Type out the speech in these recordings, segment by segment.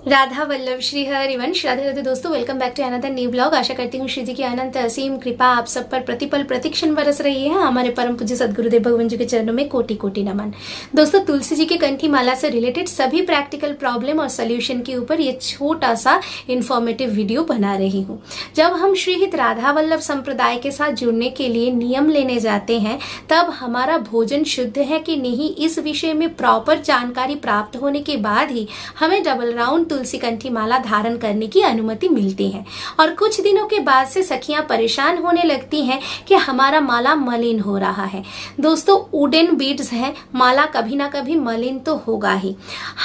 राधा वल्लभ श्री हरिवंश। राधे राधे दोस्तों, welcome back to another new blog. आशा करती हूँ श्री जी की अनंत असीम कृपा आप सब पर प्रतिपल प्रतिक्षण बरस रही है। हमारे परम पूज्य सदगुरुदेव भगवान जी के चरणों में कोटि कोटि नमन। दोस्तों, तुलसी जी के कंठी माला से रिलेटेड सभी प्रैक्टिकल प्रॉब्लम और सोल्यूशन के ऊपर ये छोटा सा इंफॉर्मेटिव वीडियो बना रही हूँ। जब हम श्री हित राधा वल्लभ संप्रदाय के साथ जुड़ने के लिए नियम लेने जाते हैं, तब हमारा भोजन शुद्ध है कि नहीं, इस विषय में प्रॉपर जानकारी प्राप्त होने के बाद ही हमें डबल राउंड तुलसी कंठी माला धारण करने की अनुमति मिलती है। और कुछ दिनों के बाद से सखियां परेशान होने लगती हैं कि हमारा माला मलिन हो रहा है। दोस्तों, वुडन बीड्स है, माला कभी ना कभी मलिन तो होगा ही।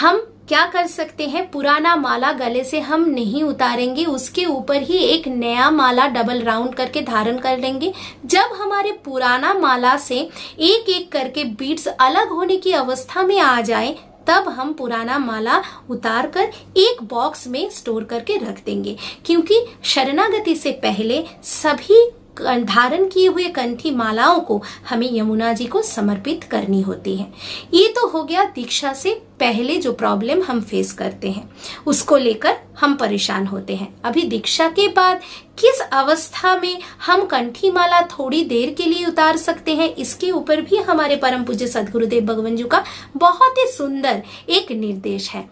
हम क्या कर सकते हैं, पुराना माला गले से हम नहीं उतारेंगे, उसके ऊपर ही एक नया माला डबल राउंड करके धारण कर लेंगे। जब हमारे पुराना माला से एक एक करके बीड्स अलग होने की अवस्था में आ जाए, तब हम पुराना माला उतार कर एक बॉक्स में स्टोर करके रख देंगे, क्योंकि शरणागति से पहले सभी धारण किए हुए कंठी मालाओं को हमें यमुना जी को समर्पित करनी होती है। ये तो हो गया दीक्षा से पहले जो प्रॉब्लम हम फेस करते हैं, उसको लेकर हम परेशान होते हैं। अभी दीक्षा के बाद किस अवस्था में हम कंठी माला थोड़ी देर के लिए उतार सकते हैं, इसके ऊपर भी हमारे परम पूज्य सदगुरुदेव भगवान जी का बहुत ही सुंदर एक निर्देश है।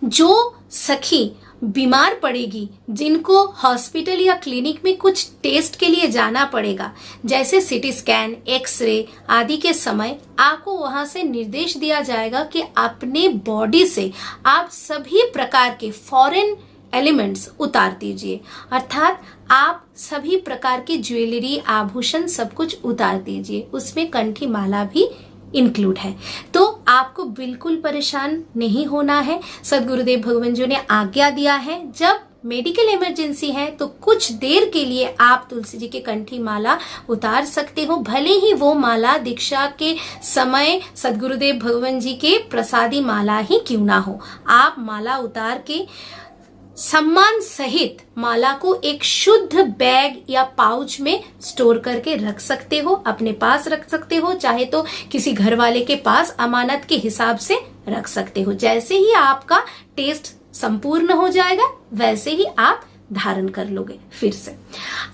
जो सखी बीमार पड़ेगी, जिनको हॉस्पिटल या क्लिनिक में कुछ टेस्ट के लिए जाना पड़ेगा, जैसे सीटी स्कैन, एक्सरे आदि के समय, आपको वहां से निर्देश दिया जाएगा कि अपने बॉडी से आप सभी प्रकार के फॉरेन एलिमेंट्स उतार दीजिए। अर्थात आप सभी प्रकार की ज्वेलरी, आभूषण सब कुछ उतार दीजिए, उसमें कंठी माला भी इंक्लूड है। तो आपको बिल्कुल परेशान नहीं होना है। सदगुरुदेव भगवान जी ने आज्ञा दिया है, जब मेडिकल इमरजेंसी है तो कुछ देर के लिए आप तुलसी जी के कंठी माला उतार सकते हो, भले ही वो माला दीक्षा के समय सदगुरुदेव भगवान जी के प्रसादी माला ही क्यों ना हो। आप माला उतार के सम्मान सहित माला को एक शुद्ध बैग या पाउच में स्टोर करके रख सकते हो, अपने पास रख सकते हो, चाहे तो किसी घर वाले के पास अमानत के हिसाब से रख सकते हो। जैसे ही आपका टेस्ट संपूर्ण हो जाएगा, वैसे ही आप धारण कर लोगे फिर से।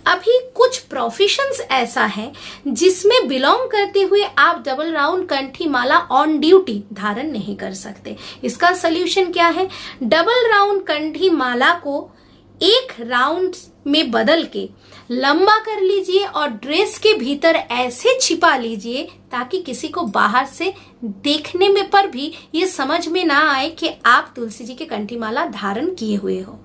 अभी कुछ प्रोफेशंस ऐसा है जिसमें बिलोंग करते हुए आप डबल राउंड कंठी माला ऑन ड्यूटी धारण नहीं कर सकते। इसका सोल्यूशन क्या है, डबल राउंड कंठी माला को एक राउंड में बदल के लंबा कर लीजिए और ड्रेस के भीतर ऐसे छिपा लीजिए ताकि किसी को बाहर से देखने में पर भी ये समझ में ना आए कि आप तुलसी जी के कंठी माला धारण किए हुए हो।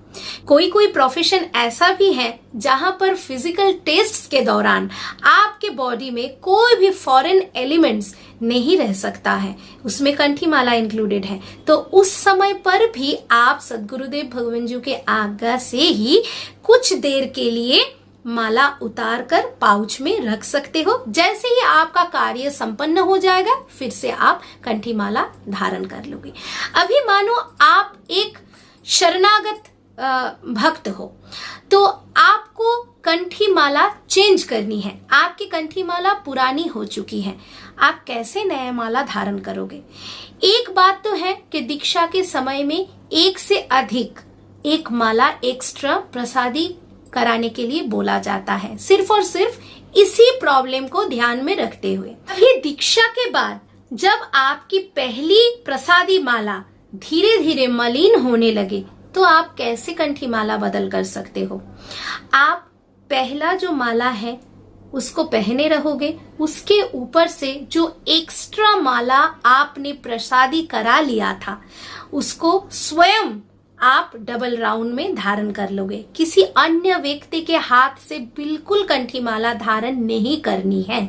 कोई कोई प्रोफेशन ऐसा भी है जहां पर फिजिकल टेस्ट्स के दौरान आपके बॉडी में कोई भी फॉरेन एलिमेंट्स नहीं रह सकता है, उसमें कंठी माला इंक्लूडेड है। तो उस समय पर भी आप सदगुरुदेव भगवान जी के आज्ञा से ही कुछ देर के लिए माला उतार कर पाउच में रख सकते हो। जैसे ही आपका कार्य संपन्न हो जाएगा, फिर से आप कंठी माला धारण कर लोगे। अभी मानो आप एक शरणागत भक्त हो, तो आपको कंठी माला चेंज करनी है, आपकी कंठी माला पुरानी हो चुकी है, आप कैसे नया माला धारण करोगे। एक बात तो है कि दीक्षा के समय में एक से अधिक एक माला एक्स्ट्रा प्रसादी कराने के लिए बोला जाता है, सिर्फ और सिर्फ इसी प्रॉब्लम को ध्यान में रखते हुए। अभी दीक्षा के बाद जब आपकी पहली प्रसादी माला धीरे धीरे मलिन होने लगे, तो आप कैसे कंठी माला बदल कर सकते हो। आप पहला जो माला है उसको पहने रहोगे, उसके ऊपर से जो एक्स्ट्रा माला आपने प्रसादी करा लिया था, उसको स्वयं आप डबल राउंड में धारण कर लोगे। किसी अन्य व्यक्ति के हाथ से बिल्कुल कंठी माला धारण नहीं करनी है,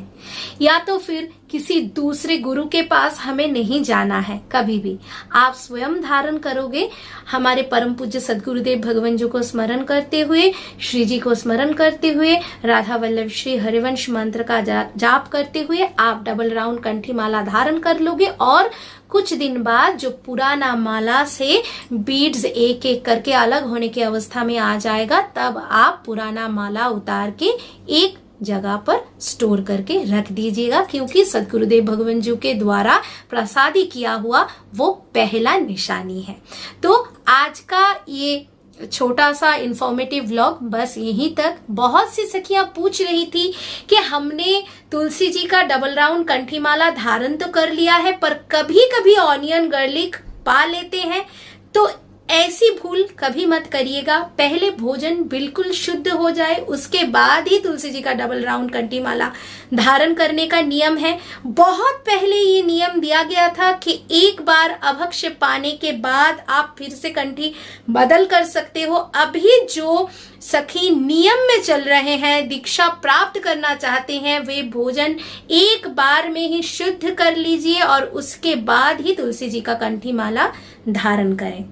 या तो फिर किसी दूसरे गुरु के पास हमें नहीं जाना है। कभी भी आप स्वयं धारण करोगे। हमारे परम पूज्य सदगुरुदेव भगवान जी को स्मरण करते हुए, श्री जी को स्मरण करते हुए, राधा वल्लभ श्री हरिवंश मंत्र का जाप करते हुए आप डबल राउंड कंठी माला धारण कर लोगे। और कुछ दिन बाद जो पुराना माला से बीड्स एक एक करके अलग होने की अवस्था में आ जाएगा, तब आप पुराना माला उतार के एक जगह पर स्टोर करके रख दीजिएगा, क्योंकि सदगुरुदेव भगवान जी के द्वारा प्रसादी किया हुआ वो पहला निशानी है। तो आज का ये छोटा सा इंफॉर्मेटिव व्लॉग बस यहीं तक। बहुत सी सखियां पूछ रही थी कि हमने तुलसी जी का डबल राउंड कंठीमाला धारण तो कर लिया है, पर कभी कभी ऑनियन गार्लिक पा लेते हैं, तो ऐसी भूल कभी मत करिएगा। पहले भोजन बिल्कुल शुद्ध हो जाए, उसके बाद ही तुलसी जी का डबल राउंड कंठीमाला धारण करने का नियम है। बहुत पहले ये नियम दिया गया था कि एक बार अभक्ष्य पाने के बाद आप फिर से कंठी बदल कर सकते हो। अभी जो सखी नियम में चल रहे हैं, दीक्षा प्राप्त करना चाहते हैं, वे भोजन एक बार में ही शुद्ध कर लीजिए और उसके बाद ही तुलसी जी का कंठीमाला धारण करें।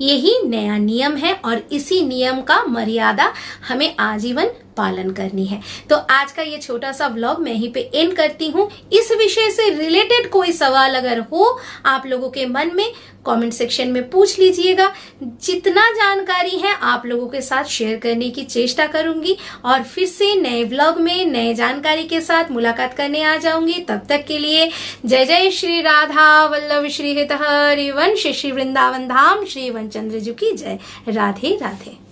यही नया नियम है और इसी नियम का मर्यादा हमें आजीवन पालन करनी है। तो आज का ये छोटा सा व्लॉग मैं यहीं पे एंड करती हूँ। इस विषय से रिलेटेड कोई सवाल अगर हो आप लोगों के मन में, कमेंट सेक्शन में पूछ लीजिएगा। जितना जानकारी है आप लोगों के साथ शेयर करने की चेष्टा करूंगी और फिर से नए व्लॉग में नए जानकारी के साथ मुलाकात करने आ जाऊंगी। तब तक के लिए जय जय श्री राधा वल्लभ श्री हित हरि वंश श्री वृंदावन धाम श्री वनचंद्र जी की जय। राधे राधे।